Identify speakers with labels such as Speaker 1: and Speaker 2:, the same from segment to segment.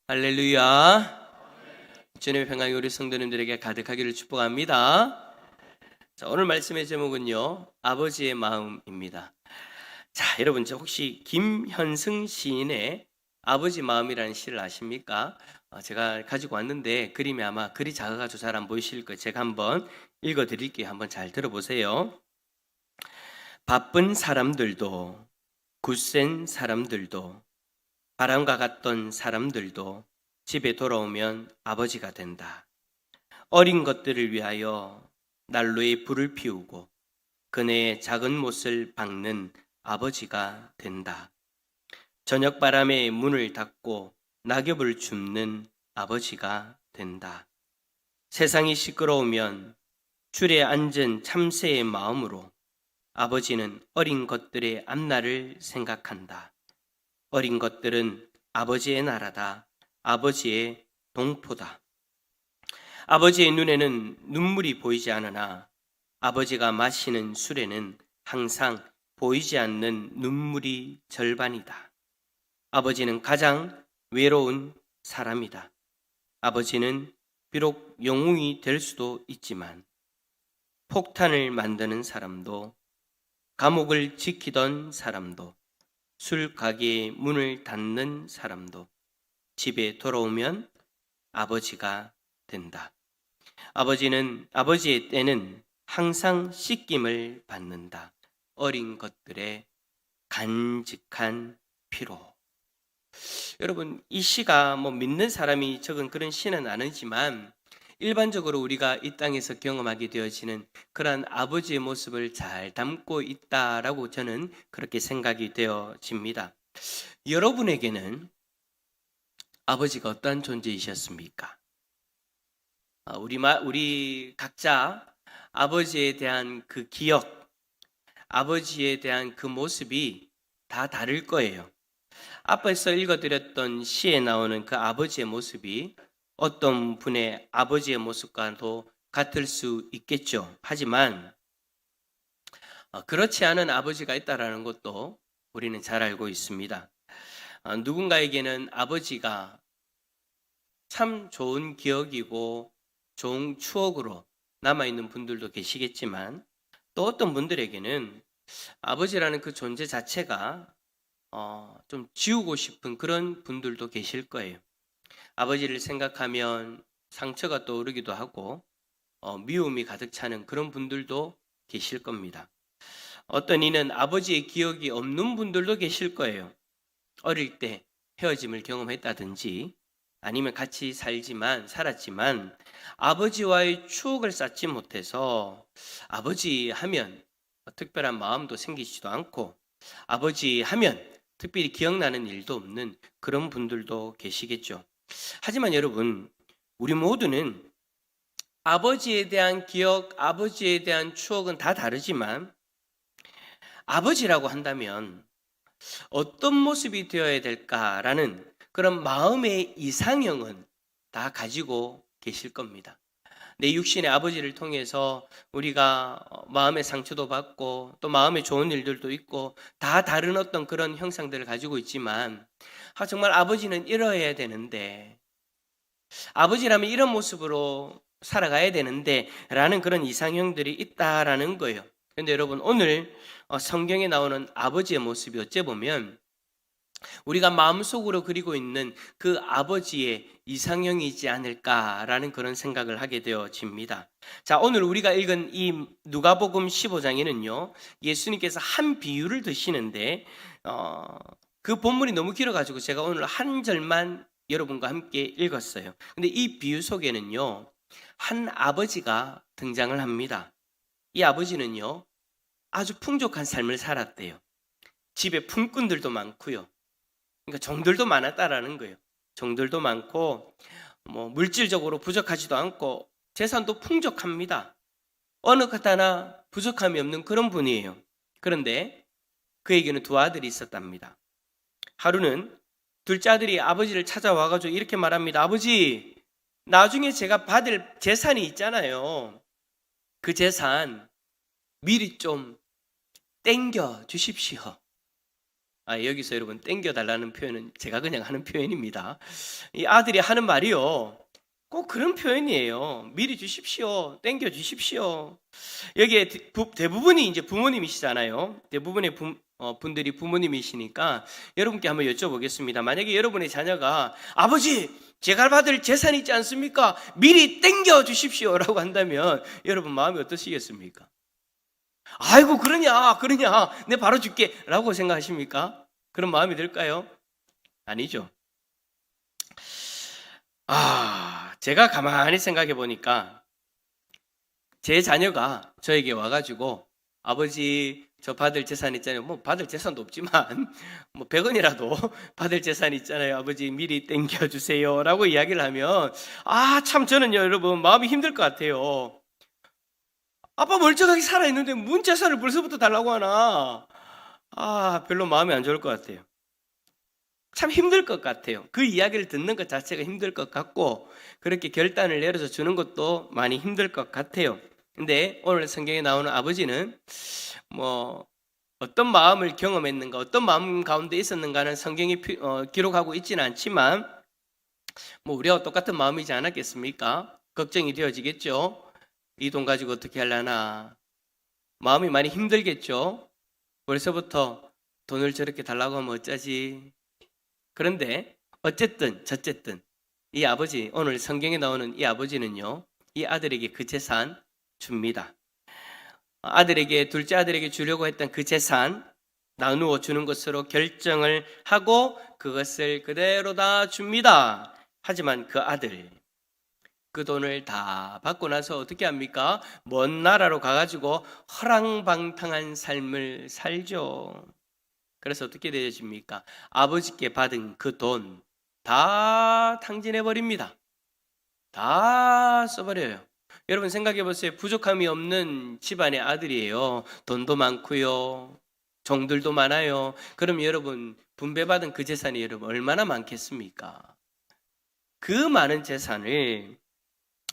Speaker 1: 할렐루야. 주님의 평강이 우리 성도님들에게 가득하기를 축복합니다. 자, 오늘 말씀의 제목은요, 아버지의 마음입니다. 자, 여러분, 혹시 김현승 시인의 아버지 마음이라는 시를 아십니까? 제가 가지고 왔는데 그림이 아마 글이 작아가지고 잘 안 보이실 거예요. 제가 한번 읽어드릴게요. 한번 잘 들어보세요. 바쁜 사람들도, 굳센 사람들도, 바람과 같던 사람들도 집에 돌아오면 아버지가 된다. 어린 것들을 위하여 난로에 불을 피우고 그네의 작은 못을 박는 아버지가 된다. 저녁 바람에 문을 닫고 낙엽을 줍는 아버지가 된다. 세상이 시끄러우면 줄에 앉은 참새의 마음으로 아버지는 어린 것들의 앞날을 생각한다. 어린 것들은 아버지의 나라다. 아버지의 동포다. 아버지의 눈에는 눈물이 보이지 않으나 아버지가 마시는 술에는 항상 보이지 않는 눈물이 절반이다. 아버지는 가장 외로운 사람이다. 아버지는 비록 영웅이 될 수도 있지만 폭탄을 만드는 사람도, 감옥을 지키던 사람도, 술 가게의 문을 닫는 사람도 집에 돌아오면 아버지가 된다. 아버지의 때는 항상 씻김을 받는다. 어린 것들의 간직한 피로. 여러분, 이 시가 믿는 사람이 적은 그런 시는 아니지만 일반적으로 우리가 이 땅에서 경험하게 되어지는 그러한 아버지의 모습을 잘 담고 있다라고 저는 그렇게 생각이 되어집니다. 여러분에게는 아버지가 어떠한 존재이셨습니까? 우리 각자 아버지에 대한 그 기억, 아버지에 대한 그 모습이 다 다를 거예요. 앞에서 읽어드렸던 시에 나오는 그 아버지의 모습이 어떤 분의 아버지의 모습과도 같을 수 있겠죠. 하지만 그렇지 않은 아버지가 있다는 것도 우리는 잘 알고 있습니다. 누군가에게는 아버지가 참 좋은 기억이고 좋은 추억으로 남아있는 분들도 계시겠지만 또 어떤 분들에게는 아버지라는 그 존재 자체가 좀 지우고 싶은 그런 분들도 계실 거예요. 아버지를 생각하면 상처가 떠오르기도 하고 미움이 가득 차는 그런 분들도 계실 겁니다. 어떤 이는 아버지의 기억이 없는 분들도 계실 거예요. 어릴 때 헤어짐을 경험했다든지 아니면 같이 살았지만 아버지와의 추억을 쌓지 못해서 아버지 하면 특별한 마음도 생기지도 않고 아버지 하면 특별히 기억나는 일도 없는 그런 분들도 계시겠죠. 하지만 여러분, 우리 모두는 아버지에 대한 기억, 아버지에 대한 추억은 다 다르지만 아버지라고 한다면 어떤 모습이 되어야 될까라는 그런 마음의 이상형은 다 가지고 계실 겁니다. 내 육신의 아버지를 통해서 우리가 마음의 상처도 받고 또 마음에 좋은 일들도 있고 다 다른 어떤 그런 형상들을 가지고 있지만 정말 아버지는 이러해야 되는데 아버지라면 이런 모습으로 살아가야 되는데 라는 그런 이상형들이 있다라는 거예요. 그런데 여러분, 오늘 성경에 나오는 아버지의 모습이 어째 보면 우리가 마음속으로 그리고 있는 그 아버지의 이상형이지 않을까라는 그런 생각을 하게 되어집니다. 자, 오늘 우리가 읽은 이 누가복음 15장에는요, 예수님께서 한 비유를 드시는데 그 본문이 너무 길어가지고 제가 오늘 한 절만 여러분과 함께 읽었어요. 근데 이 비유 속에는요, 한 아버지가 등장을 합니다. 이 아버지는요, 아주 풍족한 삶을 살았대요. 집에 품꾼들도 많고요. 그러니까 종들도 많았다라는 거예요. 종들도 많고 물질적으로 부족하지도 않고 재산도 풍족합니다. 어느 것 하나 부족함이 없는 그런 분이에요. 그런데 그에게는 두 아들이 있었답니다. 하루는 둘째 아들이 아버지를 찾아와가지고 이렇게 말합니다. 아버지, 나중에 제가 받을 재산이 있잖아요. 그 재산 미리 좀 땡겨 주십시오. 여기서 여러분 땡겨달라는 표현은 제가 그냥 하는 표현입니다. 이 아들이 하는 말이요, 꼭 그런 표현이에요. 미리 주십시오. 땡겨 주십시오. 여기에 대부분이 이제 부모님이시잖아요. 대부분의 분들이 부모님이시니까 여러분께 한번 여쭤보겠습니다. 만약에 여러분의 자녀가 아버지, 제가 받을 재산이 있지 않습니까? 미리 땡겨 주십시오라고 한다면 여러분 마음이 어떠시겠습니까? 아이고, 그러냐 내 바로 줄게 라고 생각하십니까? 그런 마음이 들까요? 아니죠. 제가 가만히 생각해 보니까 제 자녀가 저에게 와가지고 아버지, 저 받을 재산 있잖아요. 뭐 받을 재산도 없지만 뭐 100원이라도 받을 재산 있잖아요. 아버지 미리 땡겨주세요 라고 이야기를 하면 참 저는요 여러분 마음이 힘들 것 같아요. 아빠 멀쩡하게 살아있는데 뭔 재산을 벌써부터 달라고 하나. 별로 마음이 안 좋을 것 같아요. 참 힘들 것 같아요. 그 이야기를 듣는 것 자체가 힘들 것 같고, 그렇게 결단을 내려서 주는 것도 많이 힘들 것 같아요. 근데 오늘 성경에 나오는 아버지는 뭐 어떤 마음을 경험했는가, 어떤 마음 가운데 있었는가는 성경이 기록하고 있지는 않지만 뭐 우리와 똑같은 마음이지 않았겠습니까? 걱정이 되어지겠죠. 이 돈 가지고 어떻게 하려나, 마음이 많이 힘들겠죠. 벌써부터 돈을 저렇게 달라고 하면 어쩌지. 그런데 어쨌든 저쨌든 이 아버지, 오늘 성경에 나오는 이 아버지는요, 이 아들에게 그 재산 줍니다. 아들에게, 둘째 아들에게 주려고 했던 그 재산 나누어 주는 것으로 결정을 하고 그것을 그대로 다 줍니다. 하지만 그 아들, 그 돈을 다 받고 나서 어떻게 합니까? 먼 나라로 가가지고 허랑방탕한 삶을 살죠. 그래서 어떻게 되어집니까? 아버지께 받은 그 돈 다 탕진해버립니다. 다 써버려요. 여러분 생각해 보세요. 부족함이 없는 집안의 아들이에요. 돈도 많고요, 종들도 많아요. 그럼 여러분 분배받은 그 재산이 여러분 얼마나 많겠습니까? 그 많은 재산을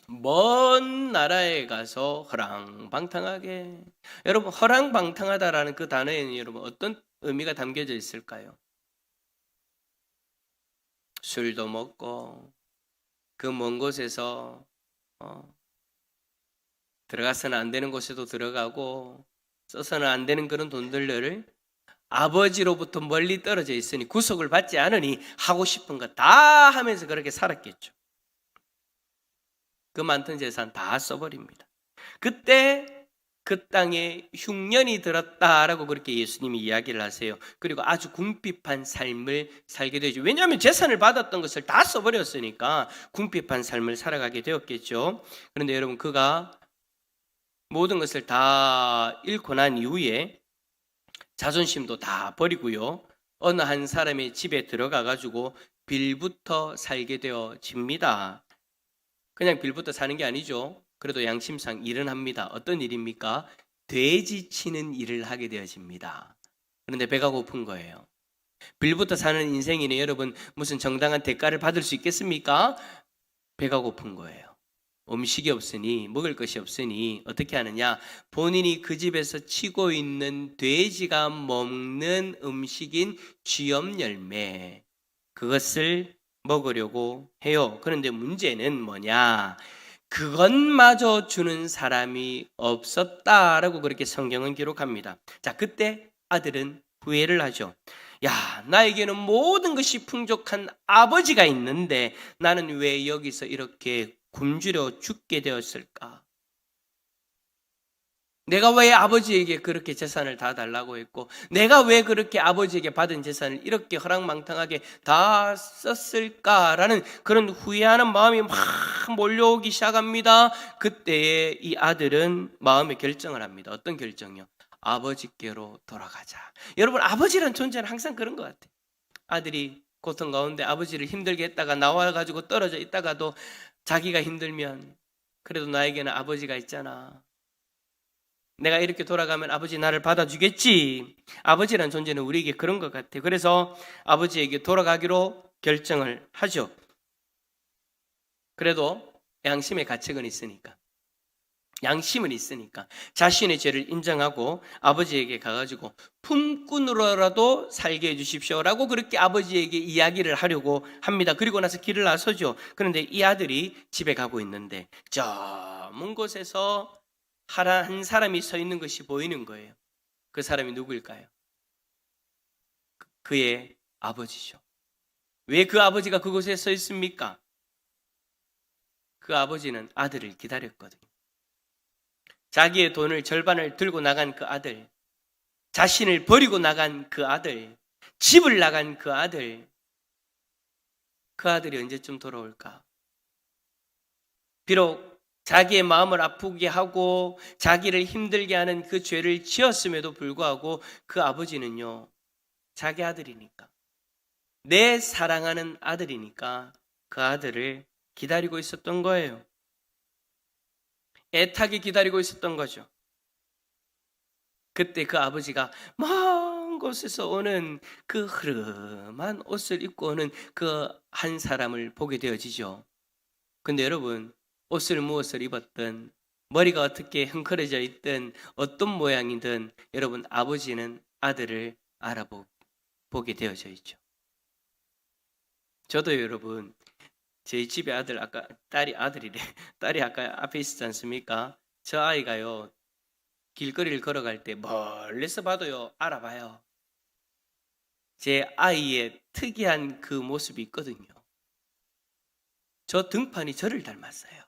Speaker 1: 먼 나라에 가서 허랑방탕하게, 여러분 허랑방탕하다라는 그 단어에는 여러분 어떤 의미가 담겨져 있을까요? 술도 먹고 그 먼 곳에서 들어가서는 안 되는 곳에도 들어가고 써서는 안 되는 그런 돈들을 아버지로부터 멀리 떨어져 있으니 구속을 받지 않으니 하고 싶은 거 다 하면서 그렇게 살았겠죠. 그 많던 재산 다 써버립니다. 그때 그 땅에 흉년이 들었다라고 그렇게 예수님이 이야기를 하세요. 그리고 아주 궁핍한 삶을 살게 되죠. 왜냐하면 재산을 받았던 것을 다 써버렸으니까 궁핍한 삶을 살아가게 되었겠죠. 그런데 여러분, 그가 모든 것을 다 잃고 난 이후에 자존심도 다 버리고요, 어느 한 사람의 집에 들어가 가지고 빌부터 살게 되어집니다. 그냥 빌부터 사는 게 아니죠. 그래도 양심상 일은 합니다. 어떤 일입니까? 돼지 치는 일을 하게 되어집니다. 그런데 배가 고픈 거예요. 빌부터 사는 인생이네 여러분, 무슨 정당한 대가를 받을 수 있겠습니까? 배가 고픈 거예요. 음식이 없으니, 먹을 것이 없으니 어떻게 하느냐? 본인이 그 집에서 치고 있는 돼지가 먹는 음식인 쥐염 열매, 그것을 먹으려고 해요. 그런데 문제는 뭐냐? 그것마저 주는 사람이 없었다라고 그렇게 성경은 기록합니다. 자, 그때 아들은 후회를 하죠. 나에게는 모든 것이 풍족한 아버지가 있는데 나는 왜 여기서 이렇게 굶주려 죽게 되었을까? 내가 왜 아버지에게 그렇게 재산을 다 달라고 했고, 내가 왜 그렇게 아버지에게 받은 재산을 이렇게 허랑방탕하게 다 썼을까라는 그런 후회하는 마음이 막 몰려오기 시작합니다. 그때에 이 아들은 마음의 결정을 합니다. 어떤 결정이요? 아버지께로 돌아가자. 여러분, 아버지란 존재는 항상 그런 것 같아요. 아들이 고통 가운데 아버지를 힘들게 했다가 나와가지고 떨어져 있다가도 자기가 힘들면 그래도 나에게는 아버지가 있잖아. 내가 이렇게 돌아가면 아버지 나를 받아주겠지. 아버지란 존재는 우리에게 그런 것 같아요. 그래서 아버지에게 돌아가기로 결정을 하죠. 그래도 양심의 가책은 있으니까. 양심은 있으니까 자신의 죄를 인정하고 아버지에게 가가지고 품꾼으로라도 살게 해주십시오라고 그렇게 아버지에게 이야기를 하려고 합니다. 그리고 나서 길을 나서죠. 그런데 이 아들이 집에 가고 있는데 저 먼 곳에서 한 사람이 서 있는 것이 보이는 거예요. 그 사람이 누구일까요? 그의 아버지죠. 왜 그 아버지가 그곳에 서 있습니까? 그 아버지는 아들을 기다렸거든요. 자기의 돈을 절반을 들고 나간 그 아들, 자신을 버리고 나간 그 아들, 집을 나간 그 아들이 언제쯤 돌아올까? 비록 자기의 마음을 아프게 하고 자기를 힘들게 하는 그 죄를 지었음에도 불구하고 그 아버지는요, 자기 아들이니까, 내 사랑하는 아들이니까 그 아들을 기다리고 있었던 거예요. 애타게 기다리고 있었던 거죠. 그때 그 아버지가 먼 곳에서 오는 그 흐름한 옷을 입고 오는 그 한 사람을 보게 되어지죠. 근데 여러분, 옷을 무엇을 입었든 머리가 어떻게 흥커려져 있든 어떤 모양이든 여러분, 아버지는 아들을 알아보게 되어져 있죠. 저도 여러분, 저희 집에 딸이 아까 앞에 있었지 않습니까? 저 아이가요, 길거리를 걸어갈 때 멀리서 봐도요, 알아봐요. 제 아이의 특이한 그 모습이 있거든요. 저 등판이 저를 닮았어요.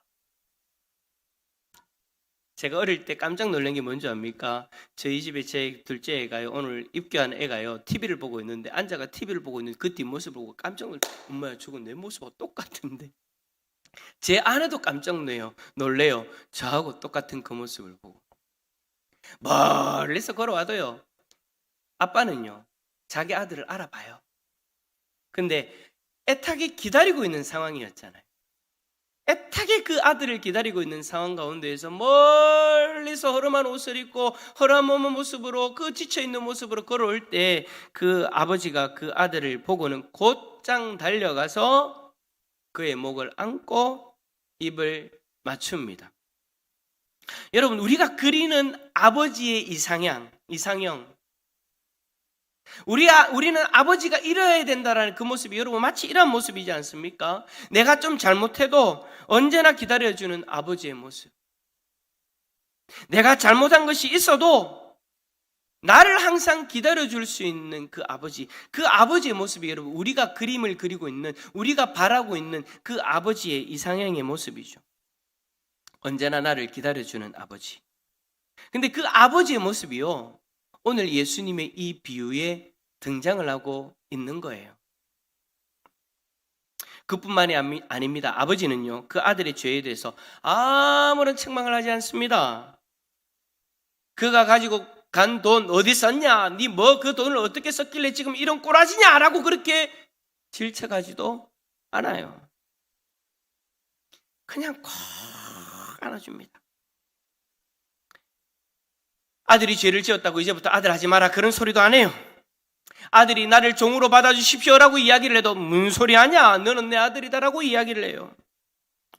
Speaker 1: 제가 어릴 때 깜짝 놀란 게 뭔지 압니까? 저희 집에 제 둘째 애가요, 오늘 입교한 애가요, TV를 보고 있는데 앉아가 TV를 보고 있는 그 뒷모습을 보고 깜짝 놀래. 엄마야, 저거 내 모습하고 똑같은데. 제 아내도 깜짝 놀래요. 저하고 똑같은 그 모습을 보고. 멀리서 걸어와도요, 아빠는요, 자기 아들을 알아봐요. 근데 애타게 기다리고 있는 상황이었잖아요. 애타게 그 아들을 기다리고 있는 상황 가운데에서 멀리서 허름한 옷을 입고 허름한 모습으로, 그 지쳐있는 모습으로 걸어올 때 그 아버지가 그 아들을 보고는 곧장 달려가서 그의 목을 안고 입을 맞춥니다. 여러분, 우리가 그리는 아버지의 이상형, 우리는 아버지가 이뤄야 된다라는 그 모습이 여러분 마치 이런 모습이지 않습니까? 내가 좀 잘못해도 언제나 기다려주는 아버지의 모습. 내가 잘못한 것이 있어도 나를 항상 기다려줄 수 있는 그 아버지의 모습이 여러분, 우리가 그림을 그리고 있는, 우리가 바라고 있는 그 아버지의 이상형의 모습이죠. 언제나 나를 기다려주는 아버지. 근데 그 아버지의 모습이요, 오늘 예수님의 이 비유에 등장을 하고 있는 거예요. 그뿐만이 아닙니다. 아버지는요, 그 아들의 죄에 대해서 아무런 책망을 하지 않습니다. 그가 가지고 간 돈 어디 썼냐? 네 뭐 그 돈을 어떻게 썼길래 지금 이런 꼬라지냐? 라고 그렇게 질책하지도 않아요. 그냥 콕 안아줍니다. 아들이 죄를 지었다고 이제부터 아들 하지 마라 그런 소리도 안 해요. 아들이 나를 종으로 받아주십시오라고 이야기를 해도 무슨 소리 하냐? 너는 내 아들이다라고 이야기를 해요.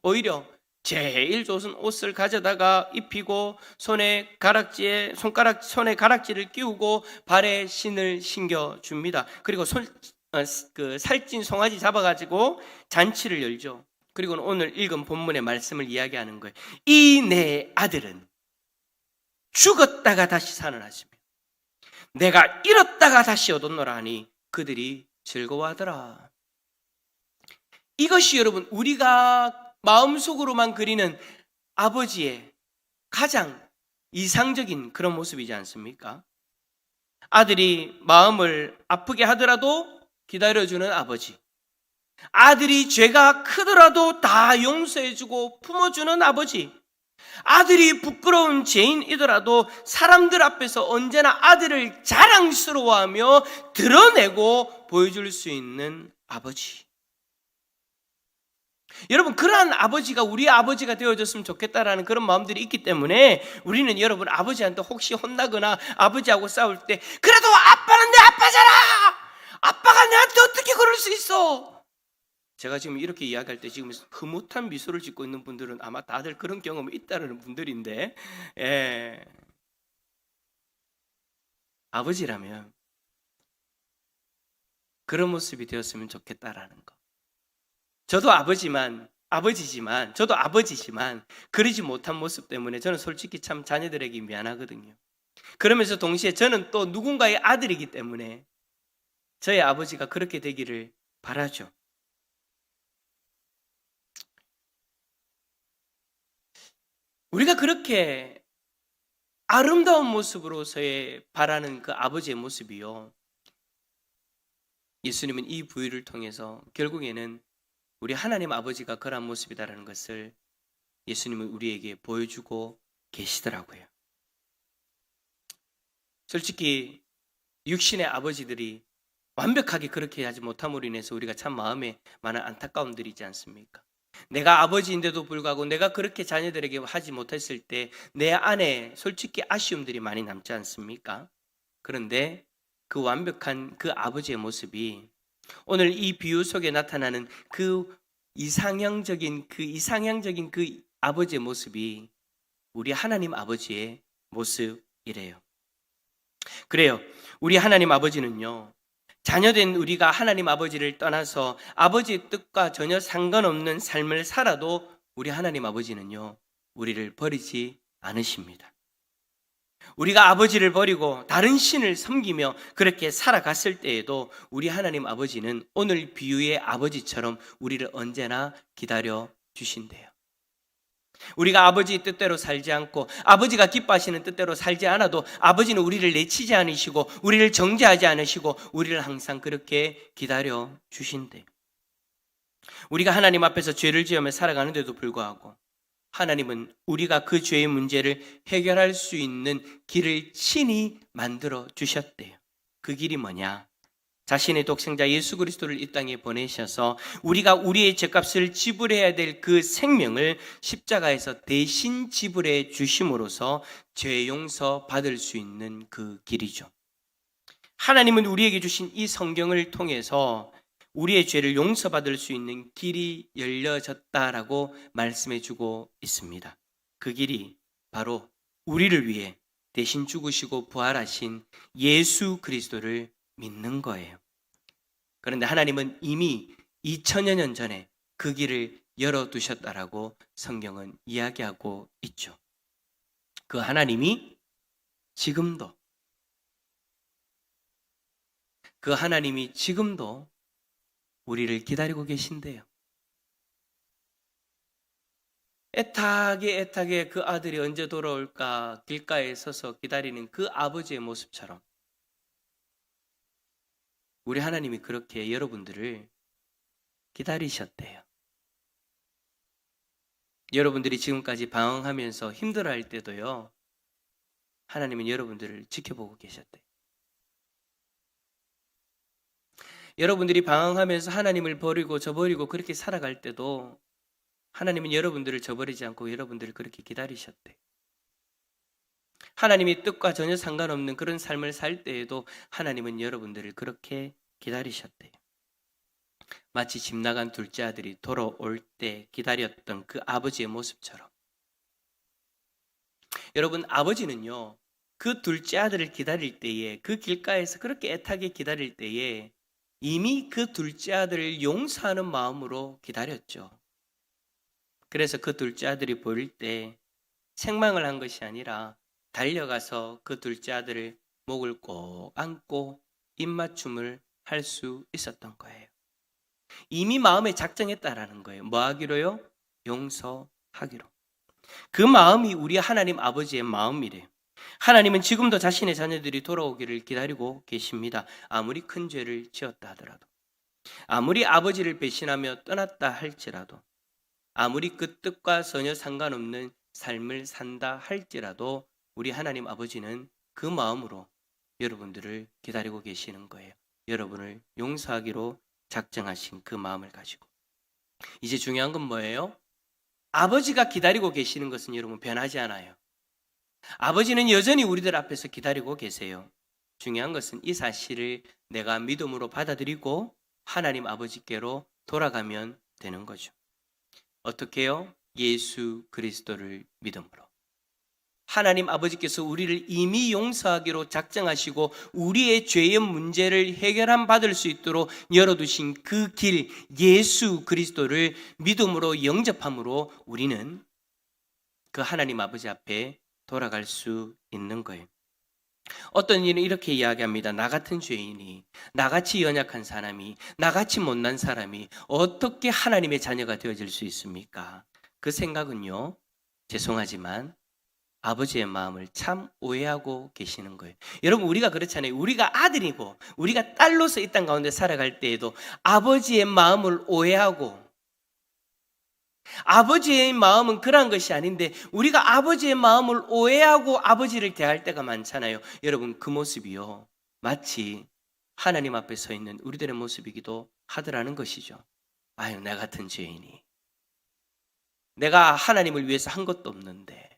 Speaker 1: 오히려 제일 좋은 옷을 가져다가 입히고 손에 가락지를 끼우고 발에 신을 신겨줍니다. 그리고 살찐 송아지 잡아가지고 잔치를 열죠. 그리고 오늘 읽은 본문의 말씀을 이야기하는 거예요. 이 내 아들은 죽었다가 다시 살아나시며 내가 잃었다가 다시 얻었노라 하니 그들이 즐거워하더라. 이것이 여러분, 우리가 마음속으로만 그리는 아버지의 가장 이상적인 그런 모습이지 않습니까? 아들이 마음을 아프게 하더라도 기다려주는 아버지, 아들이 죄가 크더라도 다 용서해주고 품어주는 아버지, 아들이 부끄러운 죄인이더라도 사람들 앞에서 언제나 아들을 자랑스러워하며 드러내고 보여줄 수 있는 아버지. 여러분, 그러한 아버지가 우리의 아버지가 되어줬으면 좋겠다라는 그런 마음들이 있기 때문에 우리는 여러분, 아버지한테 혹시 혼나거나 아버지하고 싸울 때 그래도 아빠는 내 아빠잖아! 아빠가 내한테 어떻게 그럴 수 있어? 제가 지금 이렇게 이야기할 때 지금 흐뭇한 미소를 짓고 있는 분들은 아마 다들 그런 경험이 있다는 분들인데, 예. 아버지라면 그런 모습이 되었으면 좋겠다라는 거. 저도 저도 아버지지만 그러지 못한 모습 때문에 저는 솔직히 참 자녀들에게 미안하거든요. 그러면서 동시에 저는 또 누군가의 아들이기 때문에 저희 아버지가 그렇게 되기를 바라죠. 우리가 그렇게 아름다운 모습으로서의 바라는 그 아버지의 모습이요. 예수님은 이 부위를 통해서 결국에는 우리 하나님 아버지가 그러한 모습이다라는 것을 예수님은 우리에게 보여주고 계시더라고요. 솔직히 육신의 아버지들이 완벽하게 그렇게 하지 못함으로 인해서 우리가 참 마음에 많은 안타까움들이 있지 않습니까? 내가 아버지인데도 불구하고 내가 그렇게 자녀들에게 하지 못했을 때 내 안에 솔직히 아쉬움들이 많이 남지 않습니까? 그런데 그 완벽한 그 아버지의 모습이 오늘 이 비유 속에 나타나는 그 이상형적인 그 아버지의 모습이 우리 하나님 아버지의 모습이래요. 그래요. 우리 하나님 아버지는요, 자녀된 우리가 하나님 아버지를 떠나서 아버지의 뜻과 전혀 상관없는 삶을 살아도 우리 하나님 아버지는요, 우리를 버리지 않으십니다. 우리가 아버지를 버리고 다른 신을 섬기며 그렇게 살아갔을 때에도 우리 하나님 아버지는 오늘 비유의 아버지처럼 우리를 언제나 기다려 주신대요. 우리가 아버지의 뜻대로 살지 않고 아버지가 기뻐하시는 뜻대로 살지 않아도 아버지는 우리를 내치지 않으시고 우리를 정죄하지 않으시고 우리를 항상 그렇게 기다려 주신대. 우리가 하나님 앞에서 죄를 지으며 살아가는데도 불구하고 하나님은 우리가 그 죄의 문제를 해결할 수 있는 길을 친히 만들어 주셨대요. 그 길이 뭐냐? 자신의 독생자 예수 그리스도를 이 땅에 보내셔서 우리가 우리의 죄값을 지불해야 될 그 생명을 십자가에서 대신 지불해 주심으로써 죄 용서 받을 수 있는 그 길이죠. 하나님은 우리에게 주신 이 성경을 통해서 우리의 죄를 용서받을 수 있는 길이 열려졌다라고 말씀해 주고 있습니다. 그 길이 바로 우리를 위해 대신 죽으시고 부활하신 예수 그리스도를 믿는 거예요. 그런데 하나님은 이미 2000여 년 전에 그 길을 열어두셨다라고 성경은 이야기하고 있죠. 그 하나님이 지금도 우리를 기다리고 계신대요. 애타게 그 아들이 언제 돌아올까 길가에 서서 기다리는 그 아버지의 모습처럼 우리 하나님이 그렇게 여러분들을 기다리셨대요. 여러분들이 지금까지 방황하면서 힘들어할 때도요, 하나님은 여러분들을 지켜보고 계셨대요. 여러분들이 방황하면서 하나님을 버리고 저버리고 그렇게 살아갈 때도 하나님은 여러분들을 저버리지 않고 여러분들을 그렇게 기다리셨대요. 하나님의 뜻과 전혀 상관없는 그런 삶을 살 때에도 하나님은 여러분들을 그렇게 기다리셨대요. 마치 집 나간 둘째 아들이 돌아올 때 기다렸던 그 아버지의 모습처럼. 여러분, 아버지는요, 그 둘째 아들을 기다릴 때에, 그 길가에서 그렇게 애타게 기다릴 때에 이미 그 둘째 아들을 용서하는 마음으로 기다렸죠. 그래서 그 둘째 아들이 보일 때 책망을 한 것이 아니라 달려가서 그 둘째 아들을 목을 꼭 안고 입맞춤을 할 수 있었던 거예요. 이미 마음에 작정했다라는 거예요. 뭐 하기로요? 용서하기로. 그 마음이 우리 하나님 아버지의 마음이래요. 하나님은 지금도 자신의 자녀들이 돌아오기를 기다리고 계십니다. 아무리 큰 죄를 지었다 하더라도, 아무리 아버지를 배신하며 떠났다 할지라도, 아무리 그 뜻과 전혀 상관없는 삶을 산다 할지라도 우리 하나님 아버지는 그 마음으로 여러분들을 기다리고 계시는 거예요. 여러분을 용서하기로 작정하신 그 마음을 가지고. 이제 중요한 건 뭐예요? 아버지가 기다리고 계시는 것은 여러분 변하지 않아요. 아버지는 여전히 우리들 앞에서 기다리고 계세요. 중요한 것은 이 사실을 내가 믿음으로 받아들이고 하나님 아버지께로 돌아가면 되는 거죠. 어떻게요? 예수 그리스도를 믿음으로. 하나님 아버지께서 우리를 이미 용서하기로 작정하시고 우리의 죄의 문제를 해결함 받을 수 있도록 열어두신 그 길, 예수 그리스도를 믿음으로 영접함으로 우리는 그 하나님 아버지 앞에 돌아갈 수 있는 거예요. 어떤 이는 이렇게 이야기합니다. 나 같은 죄인이, 나같이 연약한 사람이, 나같이 못난 사람이 어떻게 하나님의 자녀가 되어질 수 있습니까? 그 생각은요, 죄송하지만 아버지의 마음을 참 오해하고 계시는 거예요. 여러분, 우리가 그렇잖아요. 우리가 아들이고 우리가 딸로서 이 땅 가운데 살아갈 때에도 아버지의 마음을 오해하고, 아버지의 마음은 그러한 것이 아닌데 우리가 아버지의 마음을 오해하고 아버지를 대할 때가 많잖아요. 여러분, 그 모습이요, 마치 하나님 앞에 서 있는 우리들의 모습이기도 하더라는 것이죠. 아유, 나 같은 죄인이, 내가 하나님을 위해서 한 것도 없는데,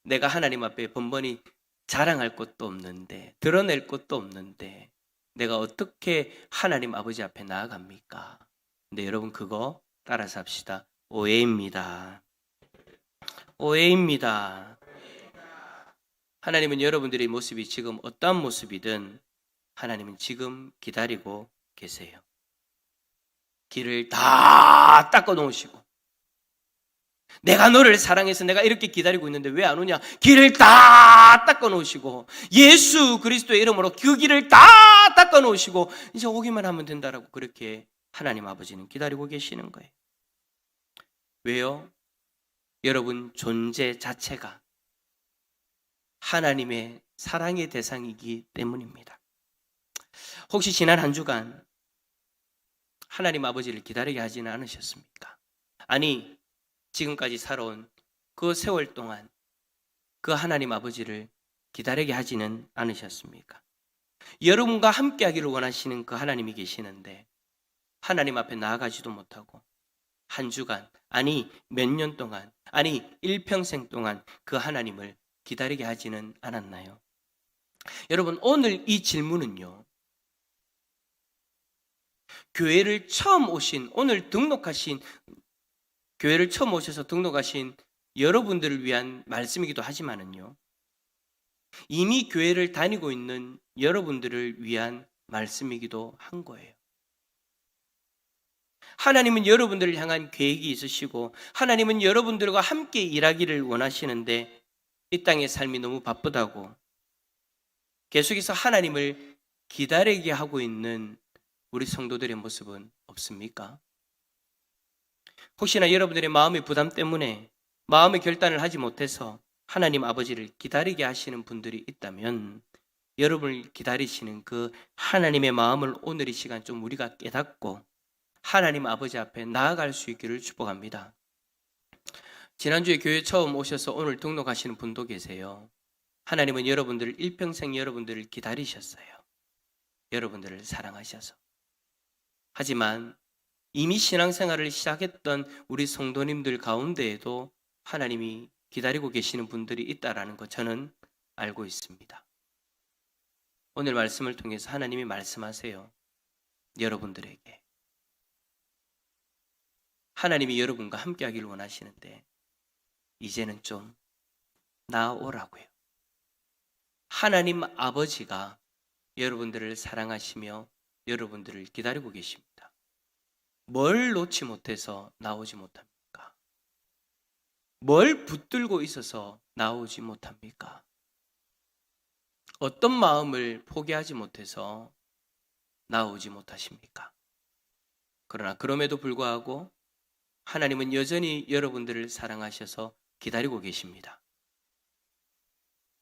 Speaker 1: 내가 하나님 앞에 번번이 자랑할 것도 없는데, 드러낼 것도 없는데 내가 어떻게 하나님 아버지 앞에 나아갑니까? 근데 여러분, 그거 따라서 합시다. 오해입니다. 오해입니다. 하나님은 여러분들의 모습이 지금 어떠한 모습이든 하나님은 지금 기다리고 계세요. 길을 다 닦아 놓으시고, 내가 너를 사랑해서 내가 이렇게 기다리고 있는데 왜 안 오냐? 길을 다 닦아 놓으시고, 예수 그리스도의 이름으로 그 길을 다 닦아 놓으시고 이제 오기만 하면 된다라고 그렇게 하나님 아버지는 기다리고 계시는 거예요. 왜요? 여러분 존재 자체가 하나님의 사랑의 대상이기 때문입니다. 혹시 지난 한 주간 하나님 아버지를 기다리게 하지는 않으셨습니까? 아니, 지금까지 살아온 그 세월 동안 그 하나님 아버지를 기다리게 하지는 않으셨습니까? 여러분과 함께 하기를 원하시는 그 하나님이 계시는데 하나님 앞에 나아가지도 못하고 한 주간, 아니 몇 년 동안, 아니 일평생 동안 그 하나님을 기다리게 하지는 않았나요? 여러분, 오늘 이 질문은요, 교회를 처음 오신, 오늘 등록하신, 교회를 처음 오셔서 등록하신 여러분들을 위한 말씀이기도 하지만은요, 이미 교회를 다니고 있는 여러분들을 위한 말씀이기도 한 거예요. 하나님은 여러분들을 향한 계획이 있으시고 하나님은 여러분들과 함께 일하기를 원하시는데 이 땅의 삶이 너무 바쁘다고 계속해서 하나님을 기다리게 하고 있는 우리 성도들의 모습은 없습니까? 혹시나 여러분들의 마음의 부담 때문에 마음의 결단을 하지 못해서 하나님 아버지를 기다리게 하시는 분들이 있다면 여러분을 기다리시는 그 하나님의 마음을 오늘 이 시간 좀 우리가 깨닫고 하나님 아버지 앞에 나아갈 수 있기를 축복합니다. 지난주에 교회 처음 오셔서 오늘 등록하시는 분도 계세요. 하나님은 여러분들을 일평생 여러분들을 기다리셨어요. 여러분들을 사랑하셔서. 하지만 이미 신앙생활을 시작했던 우리 성도님들 가운데에도 하나님이 기다리고 계시는 분들이 있다라는 것 저는 알고 있습니다. 오늘 말씀을 통해서 하나님이 말씀하세요. 여러분들에게. 하나님이 여러분과 함께 하기를 원하시는데 이제는 좀 나아오라고요. 하나님 아버지가 여러분들을 사랑하시며 여러분들을 기다리고 계십니다. 뭘 놓지 못해서 나오지 못합니까? 뭘 붙들고 있어서 나오지 못합니까? 어떤 마음을 포기하지 못해서 나오지 못하십니까? 그러나 그럼에도 불구하고 하나님은 여전히 여러분들을 사랑하셔서 기다리고 계십니다.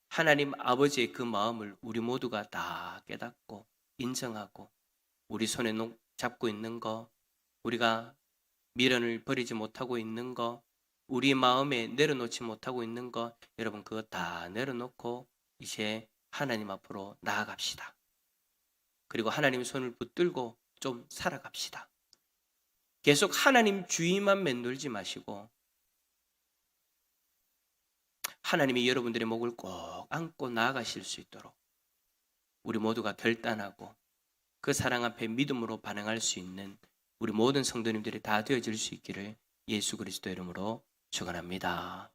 Speaker 1: 하나님 아버지의 그 마음을 우리 모두가 다 깨닫고 인정하고 우리 손에 잡고 있는 거, 우리가 미련을 버리지 못하고 있는 거, 우리 마음에 내려놓지 못하고 있는 거, 여러분 그거 다 내려놓고 이제 하나님 앞으로 나아갑시다. 그리고 하나님의 손을 붙들고 좀 살아갑시다. 계속 하나님 주위만 맴돌지 마시고 하나님이 여러분들의 목을 꼭 안고 나아가실 수 있도록 우리 모두가 결단하고 그 사랑 앞에 믿음으로 반응할 수 있는 우리 모든 성도님들이 다 되어질 수 있기를 예수 그리스도 이름으로 축원합니다.